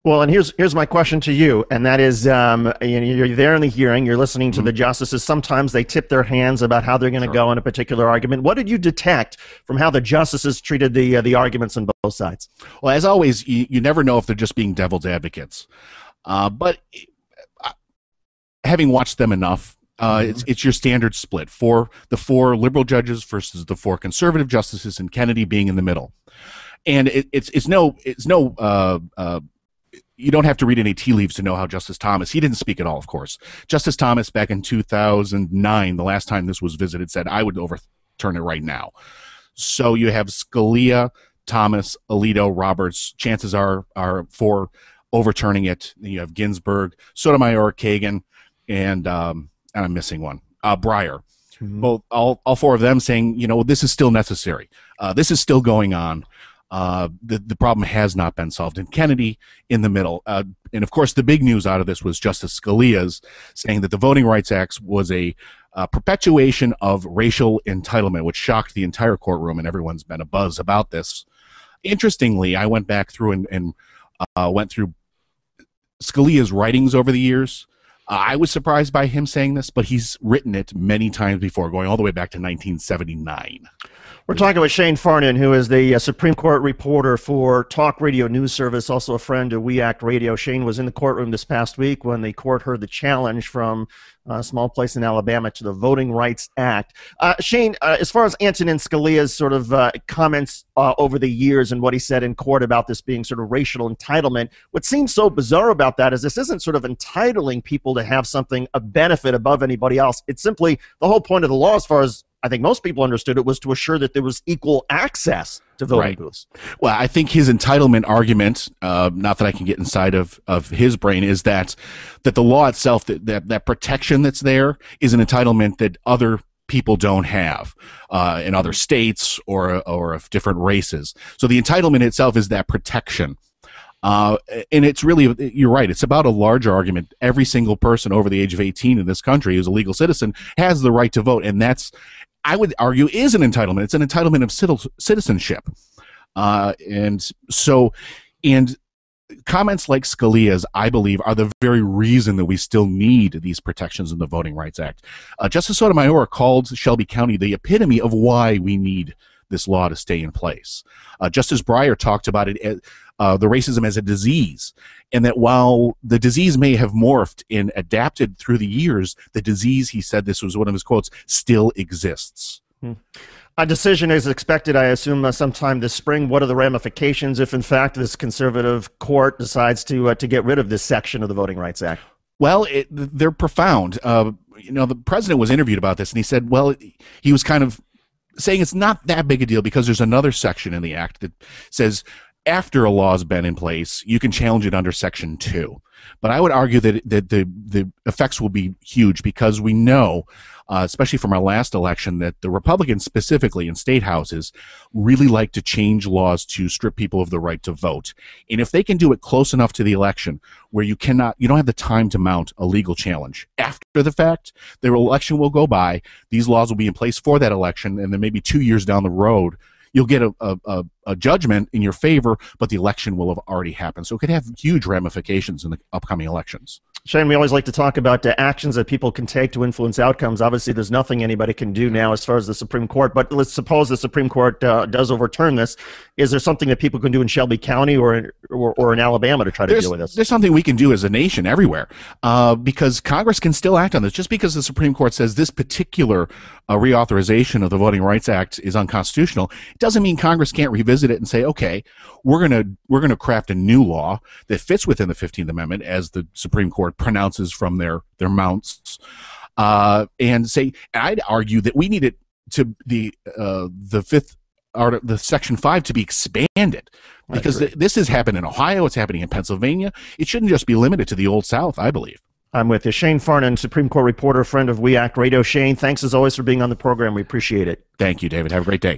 Well, and here's my question to you, and that is, you're there in the hearing, you're listening to Mhm. the justices. Sometimes they tip their hands about how they're going to Sure. go in a particular argument. What did you detect from how the justices treated the arguments on both sides? Well, as always, you never know if they're just being devil's advocates. But uh, having watched them enough, Mhm. it's your standard split for the four liberal judges versus the four conservative justices, and Kennedy being in the middle. And it's no you don't have to read any tea leaves to know how Justice Thomas, he didn't speak at all, of course. Justice Thomas, back in 2009, the last time this was visited, said, I would overturn it right now. So you have Scalia, Thomas, Alito, Roberts. Chances are for overturning it. You have Ginsburg, Sotomayor, Kagan, and I'm missing one, Breyer. Mhm. Both, all four of them saying, this is still necessary. This is still going on. The problem has not been solved. And Kennedy in the middle. And of course, the big news out of this was Justice Scalia's saying that the Voting Rights Act was a perpetuation of racial entitlement, which shocked the entire courtroom, and everyone's been abuzz about this. Interestingly, I went back through and went through Scalia's writings over the years. I was surprised by him saying this, but he's written it many times before, going all the way back to 1979. We're talking with Shane Farnan, who is the Supreme Court reporter for Talk Radio News Service, also a friend of We Act Radio. Shane was in the courtroom this past week when the court heard the challenge from a small place in Alabama to the Voting Rights Act. Shane, as far as Antonin Scalia's sort of comments over the years and what he said in court about this being sort of racial entitlement, what seems so bizarre about that is this isn't sort of entitling people to have something, a benefit above anybody else. It's simply the whole point of the law, as far as I think most people understood it, was to assure that there was equal access to voting booths. Well, I think his entitlement argument, not that I can get inside of his brain, is that the law itself, that protection that's there, is an entitlement that other people don't have in other states or of different races. So the entitlement itself is that protection. And it's really, you're right, it's about a larger argument. Every single person over the age of 18 in this country who's a legal citizen has the right to vote, and that's, I would argue, is an entitlement. It's an entitlement of citizenship. And comments like Scalia's, I believe, are the very reason that we still need these protections in the Voting Rights Act. Justice Sotomayor called Shelby County the epitome of why we need this law to stay in place. Justice Breyer talked about it as the racism as a disease, and that while the disease may have morphed and adapted through the years, the disease, he said, this was one of his quotes, still exists. A decision is expected, I assume, sometime this spring. What are the ramifications if, in fact, this conservative court decides to get rid of this section of the Voting Rights Act? Well, they're profound. The president was interviewed about this, and he said, well, he was kind of saying it's not that big a deal because there's another section in the act that says after a law has been in place, you can challenge it under Section 2. But I would argue that the effects will be huge because we know, especially from our last election, that the Republicans specifically in state houses really like to change laws to strip people of the right to vote. And if they can do it close enough to the election where you don't have the time to mount a legal challenge after the fact, the election will go by, these laws will be in place for that election, and then maybe 2 years down the road, you'll get a judgment in your favor, but the election will have already happened. So it could have huge ramifications in the upcoming elections. Shane, we always like to talk about actions that people can take to influence outcomes. Obviously, there's nothing anybody can do now as far as the Supreme Court, but let's suppose the Supreme Court does overturn this. Is there something that people can do in Shelby County or in Alabama to try to deal with this? There's something we can do as a nation everywhere because Congress can still act on this. Just because the Supreme Court says this particular reauthorization of the Voting Rights Act is unconstitutional, it doesn't mean Congress can't revisit it and say, okay, we're gonna craft a new law that fits within the 15th Amendment, as the Supreme Court pronounces from their mounts, and say, I'd argue that we need it to the Section 5 to be expanded, because this has happened in Ohio, it's happening in Pennsylvania. It shouldn't just be limited to the Old South, I believe. I'm with you. Shane Farnan, Supreme Court reporter, friend of We Act Radio. Shane, thanks as always for being on the program. We appreciate it. Thank you, David. Have a great day.